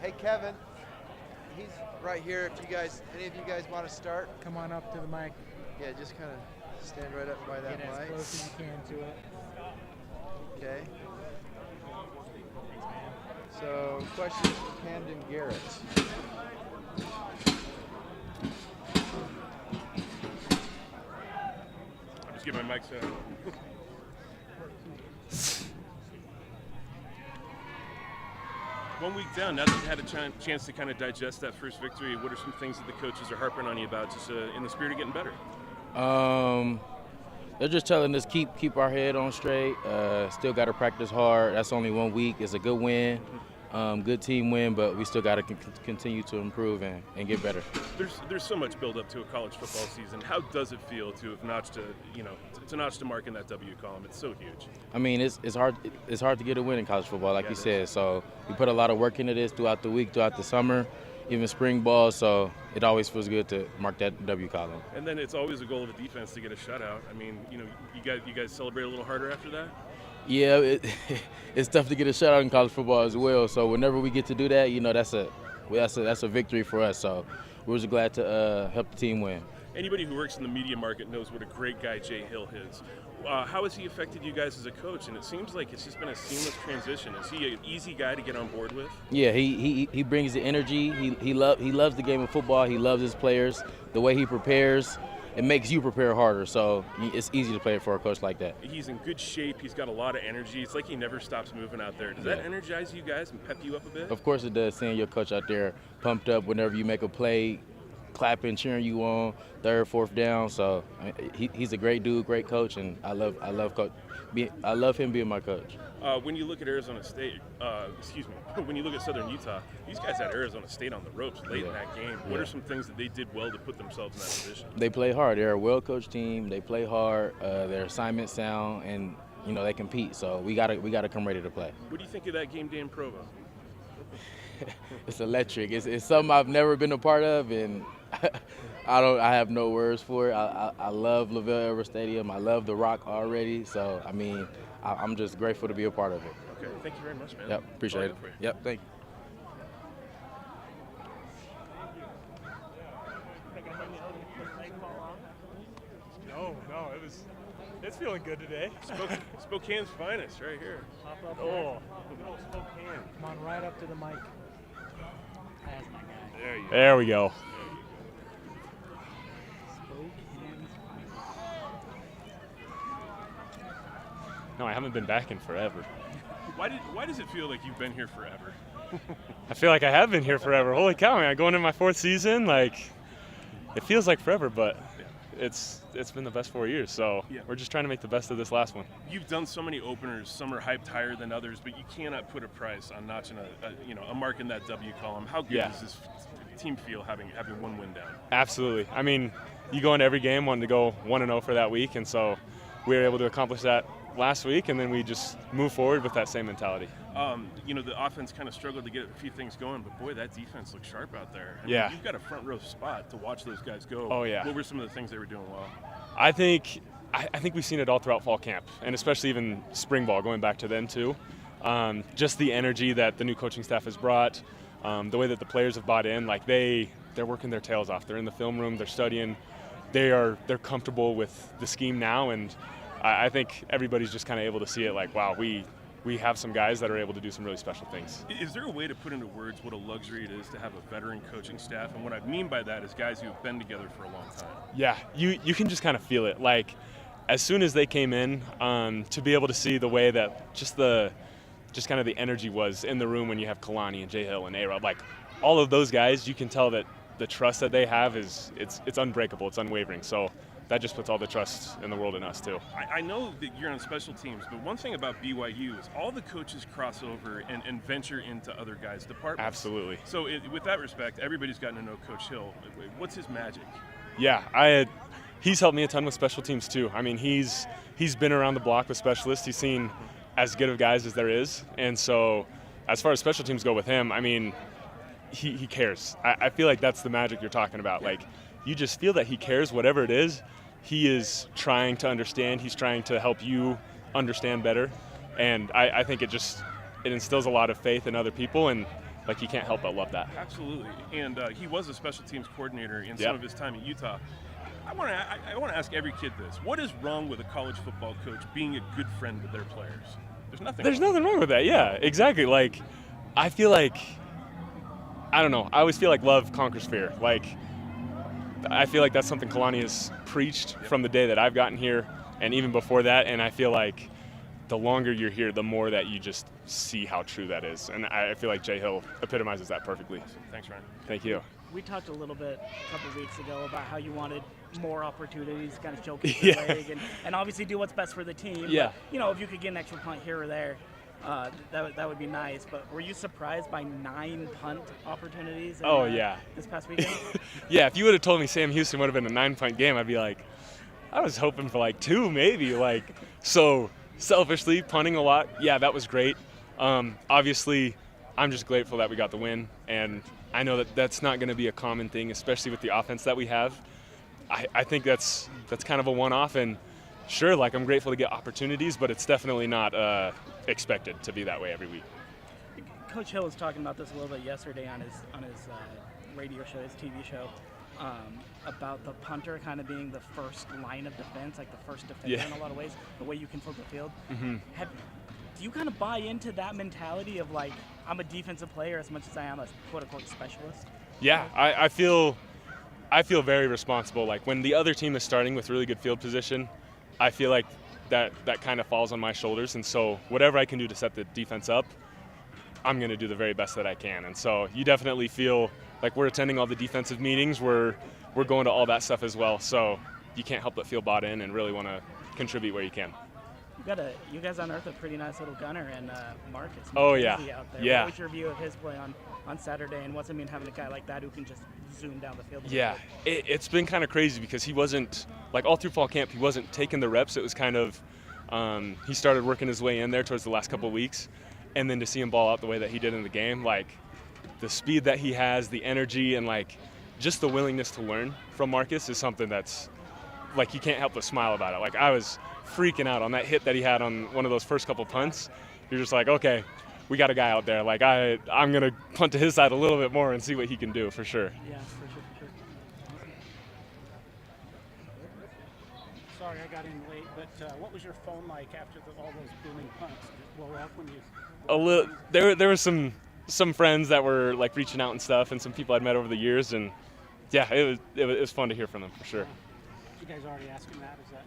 Hey, Kevin, he's right here. If you guys, any of you guys want to start? Come on up to the mic. Yeah, just kind of stand right up by that Get mic. as close as you can to it. Okay. So, questions for Camden Garrett. I'll just get my mic set up. 1 week down, now that you've had a chance to kind of digest that first victory, what are some things that the coaches are harping on you about, just in the spirit of getting better? They're just telling us keep our head on straight. Still got to practice hard. That's only 1 week. It's a good win, good team win, but we still got to continue to improve and get better. There's so much build up to a college football season. How does it feel to have notched to notch the mark in that W column? It's so huge. I mean, it's hard to get a win in college football, like you said. So we put a lot of work into this throughout the week, throughout the summer, even spring ball. So it always feels good to mark that W column. And then it's always a goal of a defense to get a shutout. I mean, you guys celebrate a little harder after that? Yeah, it's tough to get a shutout in college football as well. So whenever we get to do that, that's a victory for us. So we're just glad to help the team win. Anybody who works in the media market knows what a great guy Jay Hill is. How has he affected you guys as a coach? And it seems like it's just been a seamless transition. Is he an easy guy to get on board with? Yeah, he brings the energy. He loves the game of football. He loves his players. The way he prepares, it makes you prepare harder. So it's easy to play for a coach like that. He's in good shape. He's got a lot of energy. It's like he never stops moving out there. Does that energize you guys and pep you up a bit? Of course it does, seeing your coach out there pumped up whenever you make a play, clapping, cheering you on, third, fourth down. So he's a great dude, great coach, and I love him being my coach. When you look at Arizona State, when you look at Southern Utah, these guys had Arizona State on the ropes late in that game. What are some things that they did well to put themselves in that position? They play hard. They're a well-coached team. They play hard. Their assignment sound, and they compete. So we gotta come ready to play. What do you think of that game day in Provo? It's electric. It's something I've never been a part of, and I have no words for it. I love LaVelle Edwards Stadium. I love the Rock already. So I mean, I'm just grateful to be a part of it. Okay, thank you very much, man. Yep, appreciate it. Yep, thank you. No, it's feeling good today. Spokane's finest right here. Oh, Spokane. Come on, right up to the mic. That's my guy. there we go. No, I haven't been back in forever. Why does it feel like you've been here forever? I feel like I have been here forever. Holy cow, man, going into my 4th season, it feels like forever, but it's been the best 4 years, so we're just trying to make the best of this last one. You've done so many openers, some are hyped higher than others, but you cannot put a price on notching a mark in that W column. How good does this team feel having one win down? Absolutely. I mean, you go into every game wanting to go 1-0 for that week, and so we were able to accomplish that last week, and then we just move forward with that same mentality. The offense kind of struggled to get a few things going, but boy, that defense looks sharp out there. I mean, you've got a front row spot to watch those guys go. Oh, yeah. What were some of the things they were doing well? I think we've seen it all throughout fall camp, and especially even spring ball, going back to then too. Just the energy that the new coaching staff has brought, the way that the players have bought in, they're working their tails off. They're in the film room, they're studying, they're comfortable with the scheme now, and I think everybody's just kind of able to see it wow, we have some guys that are able to do some really special things. Is there a way to put into words what a luxury it is to have a veteran coaching staff? And what I mean by that is guys who have been together for a long time. Yeah, you can just kind of feel it. As soon as they came in, to be able to see the way that just kind of the energy was in the room when you have Kalani and Jay Hill and A-Rod, all of those guys, you can tell that the trust that they have it's unbreakable, it's unwavering. So that just puts all the trust in the world in us too. I know that you're on special teams, but one thing about BYU is all the coaches cross over and venture into other guys' departments. Absolutely. So with that respect, everybody's gotten to know Coach Hill. What's his magic? Yeah, he's helped me a ton with special teams too. I mean, he's been around the block with specialists. He's seen as good of guys as there is. And so as far as special teams go with him, I mean, he cares. I feel like that's the magic you're talking about. You just feel that he cares, whatever it is. He is trying to understand. He's trying to help you understand better. And I think it instills a lot of faith in other people. And Like, you can't help but love that. Absolutely. And he was a special teams coordinator in some of his time at Utah. I want to ask every kid this. What is wrong with a college football coach being a good friend with their players? There's nothing Wrong with that. Yeah, exactly. Like, I feel like, I don't know, I always feel like love conquers fear. Like, I feel like that's something Kalani has preached from the day that I've gotten here and even before that, and I feel like the longer you're here, the more that you just see how true that is. And I feel like Jay Hill epitomizes that perfectly. Thanks, Ryan. Thank you. We talked a little bit a couple of weeks ago about how you wanted more opportunities, kind of showcase your leg, and obviously do what's best for the team. Yeah. But, you know, if you could get an extra punt here or there, that would be nice. But were you surprised by 9 punt opportunities this past weekend? Yeah, if you would have told me Sam Houston would have been a 9-punt game, I'd be like, I was hoping for like 2 maybe. Like, so selfishly, punting a lot, yeah, that was great. Obviously, I'm just grateful that we got the win, and I know that that's not going to be a common thing, especially with the offense that we have. I think that's kind of a one-off, and sure, like, I'm grateful to get opportunities, but it's definitely not expected to be that way every week. Coach Hill was talking about this a little bit yesterday on his radio show, his TV show, about the punter kind of being the first line of defense, like the first defender in a lot of ways, the way you can flip the field. Mm-hmm. Do you kind of buy into that mentality of, like, I'm a defensive player as much as I am a quote-unquote specialist? Yeah, I feel very responsible. Like, when the other team is starting with really good field position, I feel like that kind of falls on my shoulders. And so whatever I can do to set the defense up, I'm going to do the very best that I can. And so you definitely feel like we're attending all the defensive meetings. We're going to all that stuff as well. So you can't help but feel bought in and really want to contribute where you can. You guys unearthed a pretty nice little gunner in Marcus. Oh, yeah. Out there. Yeah. What was your view of his play on Saturday, and what's it mean having a guy like that who can just zoom down the field? Yeah, it's been kind of crazy because he wasn't, like, all through fall camp, he wasn't taking the reps. It was kind of, he started working his way in there towards the last couple of weeks, and then to see him ball out the way that he did in the game, like, the speed that he has, the energy, and, like, just the willingness to learn from Marcus is something that's, like, you can't help but smile about it. Like, I was freaking out on that hit that he had on one of those first couple punts. You're just like, okay, we got a guy out there. Like, I'm going to punt to his side a little bit more and see what he can do, for sure. Yeah, for sure. Sorry I got in late, but what was your phone like after all those booming punts? Did it blow up when you... A little. There were some friends that were, like, reaching out and stuff, and some people I'd met over the years, and yeah, it was fun to hear from them, for sure. You guys already asked him that? Is that...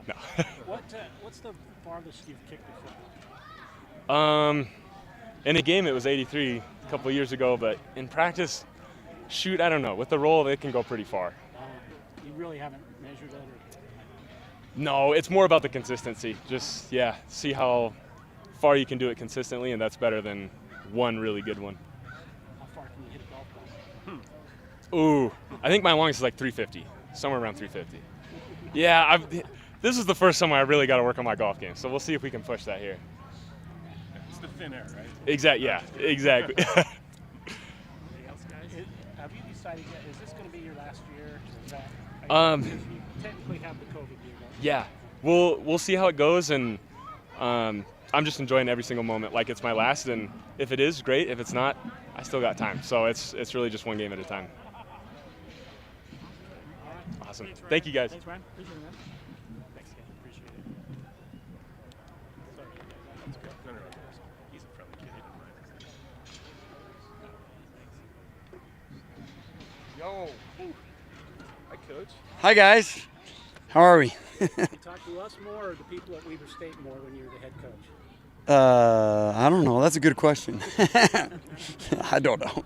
No. What's the farthest you've kicked the football? In a game it was 83 a couple of years ago, but in practice, shoot, I don't know. With the roll, it can go pretty far. You really haven't measured it? No, it's more about the consistency. Just, see how far you can do it consistently, and that's better than one really good one. How far can you hit a golf ball? Ooh, I think my longest is like 350, somewhere around 350. Yeah, this is the first time I really got to work on my golf game, so we'll see if we can push that here. It's the thin air, right? Exactly. Anything else, guys? Have you decided yet, is this going to be your last year? Is that, you technically have the COVID year, don't you? Yeah, we'll see how it goes, and I'm just enjoying every single moment like it's my last, and if it is, great. If it's not, I still got time. So it's really just one game at a time. Awesome. Thank you, guys. Thanks, Ryan. Appreciate it, man. Thanks, guys. Appreciate it. Sorry, guys. Let's go. No. He's a friendly kid. He didn't mind. Yo. Hi, Coach. Hi, guys. How are we? You talk to us more or the people at Weber State more when you were the head coach? I don't know. That's a good question. I don't know.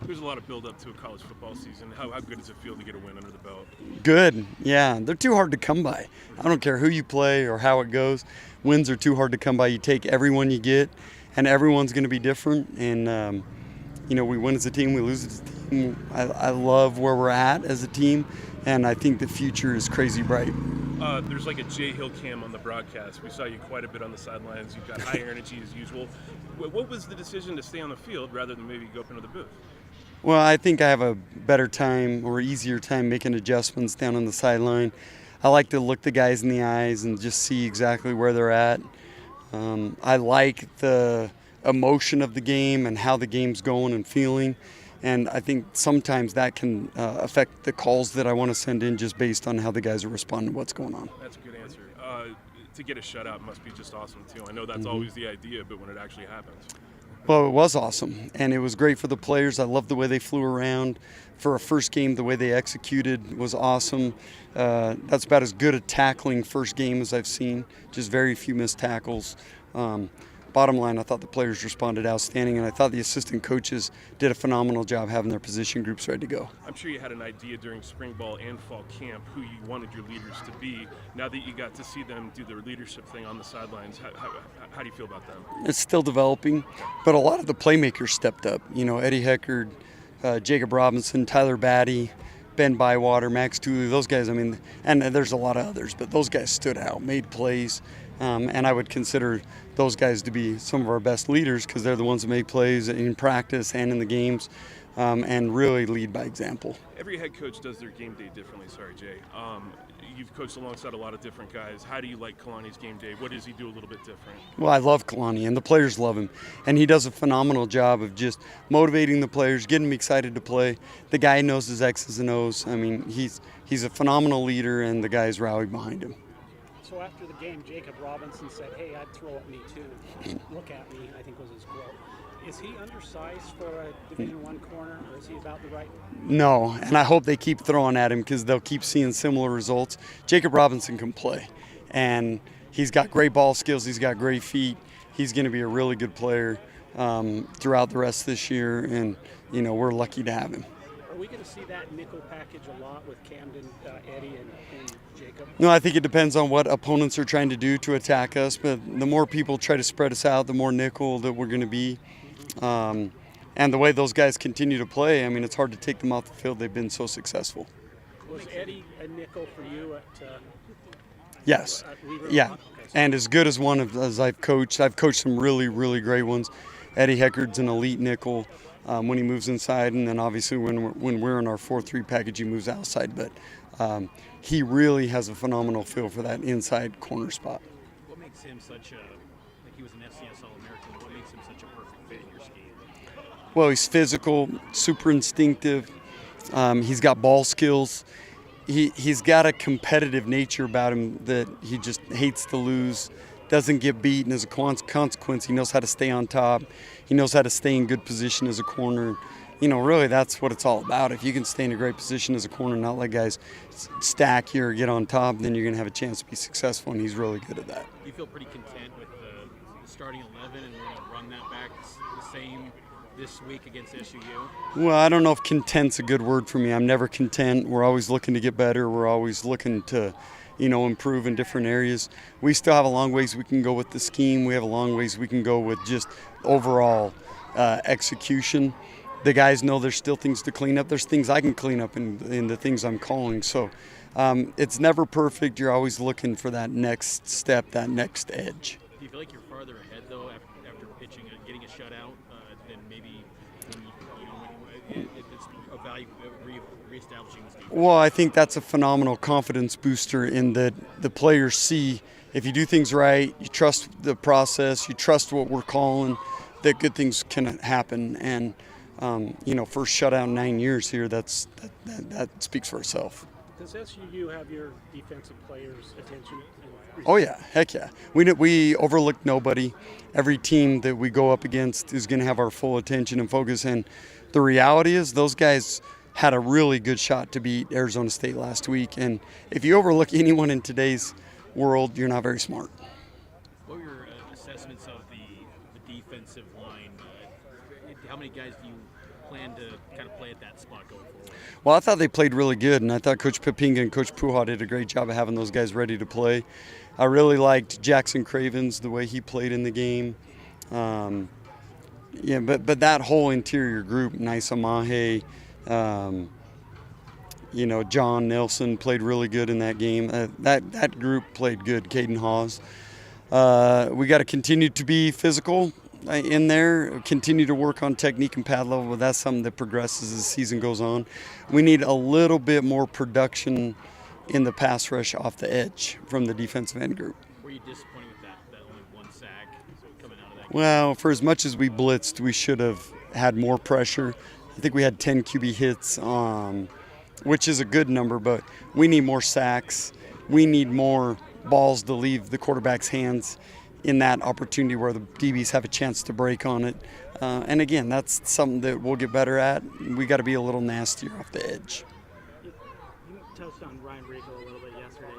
There's a lot of build-up to a college football season. How good does it feel to get a win under the belt? Good. Yeah, they're too hard to come by. I don't care who you play or how it goes. Wins are too hard to come by. You take everyone you get, and everyone's going to be different. And, we win as a team, we lose as a team. I love where we're at as a team, and I think the future is crazy bright. There's like a Jay Hill cam on the broadcast. We saw you quite a bit on the sidelines. You've got higher energy as usual. What was the decision to stay on the field rather than maybe go up into the booth? Well, I think I have a better time or easier time making adjustments down on the sideline. I like to look the guys in the eyes and just see exactly where they're at. I like the emotion of the game and how the game's going and feeling. And I think sometimes that can affect the calls that I want to send in just based on how the guys are responding to what's going on. That's a good answer. To get a shutout must be just awesome, too. I know that's always the idea, but when it actually happens. Well, it was awesome, and it was great for the players. I loved the way they flew around. For a first game, the way they executed was awesome. That's about as good a tackling first game as I've seen, just very few missed tackles. Bottom line, I thought the players responded outstanding, and I thought the assistant coaches did a phenomenal job having their position groups ready to go. I'm sure you had an idea during spring ball and fall camp who you wanted your leaders to be. Now that you got to see them do their leadership thing on the sidelines, how do you feel about them? It's still developing, but a lot of the playmakers stepped up. You know, Eddie Heckard, Jacob Robinson, Tyler Batty, Ben Bywater, Max Tooley, those guys, I mean, and there's a lot of others, but those guys stood out, made plays, and I would consider those guys to be some of our best leaders because they're the ones that make plays in practice and in the games, and really lead by example. Every head coach does their game day differently. Sorry, Jay. You've coached alongside a lot of different guys. How do you like Kalani's game day? What does he do a little bit different? Well, I love Kalani, and the players love him. And he does a phenomenal job of just motivating the players, getting them excited to play. The guy knows his X's and O's. I mean, he's a phenomenal leader, and the guys rally behind him. So after the game, Jacob Robinson said, "Hey, I'd throw at me too. Look at me," I think was his quote. Is he undersized for a Division I corner, or is he about the right? No, and I hope they keep throwing at him because they'll keep seeing similar results. Jacob Robinson can play, and he's got great ball skills. He's got great feet. He's going to be a really good player throughout the rest of this year, and you know we're lucky to have him. Are we going to see that nickel package a lot with Camden, Eddie, and Jacob? No, I think it depends on what opponents are trying to do to attack us, but the more people try to spread us out, the more nickel that we're going to be. And the way those guys continue to play, I mean, it's hard to take them off the field. They've been so successful. Was Eddie a nickel for you at Yes. Weaver? Yeah. Okay, so And as good as one as I've coached some really, really great ones. Eddie Heckard's an elite nickel when he moves inside, and then obviously when we're in our 4-3 package, he moves outside. But he really has a phenomenal feel for that inside corner spot. What makes him such a, like he was an FCS All-American, what makes him such a perfect fit in your scheme? Well, he's physical, super instinctive. He's got ball skills. He's got a competitive nature about him that he just hates to lose, doesn't get beaten as a consequence. He knows how to stay on top. He knows how to stay in good position as a corner. You know, really, that's what it's all about. If you can stay in a great position as a corner, not let guys stack you or get on top, then you're going to have a chance to be successful, and he's really good at that. Do you feel pretty content with the starting 11 and we're going to run that back the same this week against SUU? Well, I don't know if content's a good word for me. I'm never content. We're always looking to get better. We're always looking to, you know, improve in different areas. We still have a long ways we can go with the scheme. We have a long ways we can go with just overall execution. The guys know there's still things to clean up. There's things I can clean up in the things I'm calling. So it's never perfect. You're always looking for that next step, that next edge. Do you feel like you're farther ahead, though, after pitching and getting a shutout than maybe when it's reestablishing this defense? Well, I think that's a phenomenal confidence booster in that the players see if you do things right, you trust the process, you trust what we're calling, that good things can happen. And you know, first shutout in 9 years here, that speaks for itself. Does SUU have your defensive players' attention? Oh yeah, heck yeah. We overlook nobody. Every team that we go up against is going to have our full attention and focus. And the reality is those guys had a really good shot to beat Arizona State last week. And if you overlook anyone in today's world, you're not very smart. What were your assessments of the defensive line? How many guys do you plan to kind of play at that spot going forward? Well, I thought they played really good, and I thought Coach Pepinga and Coach Puha did a great job of having those guys ready to play. I really liked Jackson Cravens, the way he played in the game. Yeah, but that whole interior group, Nisa Mahe, you know, John Nelson played really good in that game. That group played good, Caden Hawes. We got to continue to be physical in there, continue to work on technique and pad level, but that's something that progresses as the season goes on. We need a little bit more production in the pass rush off the edge from the defensive end group. Were you disappointed with that that only one sack coming out of that game? Well, for as much as we blitzed, we should have had more pressure. I think we had 10 QB hits, which is a good number, but we need more sacks. We need more balls to leave the quarterback's hands in that opportunity where the DBs have a chance to break on it. And again, that's something that we'll get better at. We got to be a little nastier off the edge. You touched on Rehkow a little bit yesterday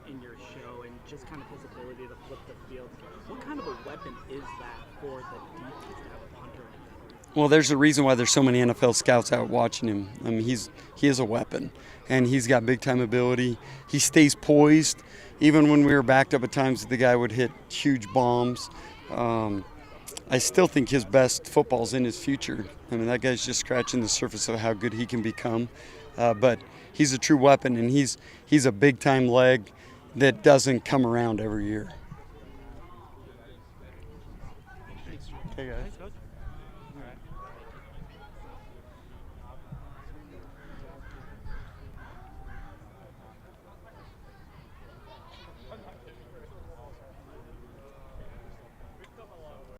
in your show, and just kind of his ability to flip the field. What kind of a weapon is that for the defense to have a punter like that? Well, there's a reason why there's so many NFL scouts out watching him. I mean, he is a weapon, and he's got big-time ability. He stays poised. Even when we were backed up at times, the guy would hit huge bombs. I still think his best football's in his future. I mean, that guy's just scratching the surface of how good he can become. But he's a true weapon, and he's a big-time leg that doesn't come around every year. Thanks. Okay, guys. Thanks, Coach. All right.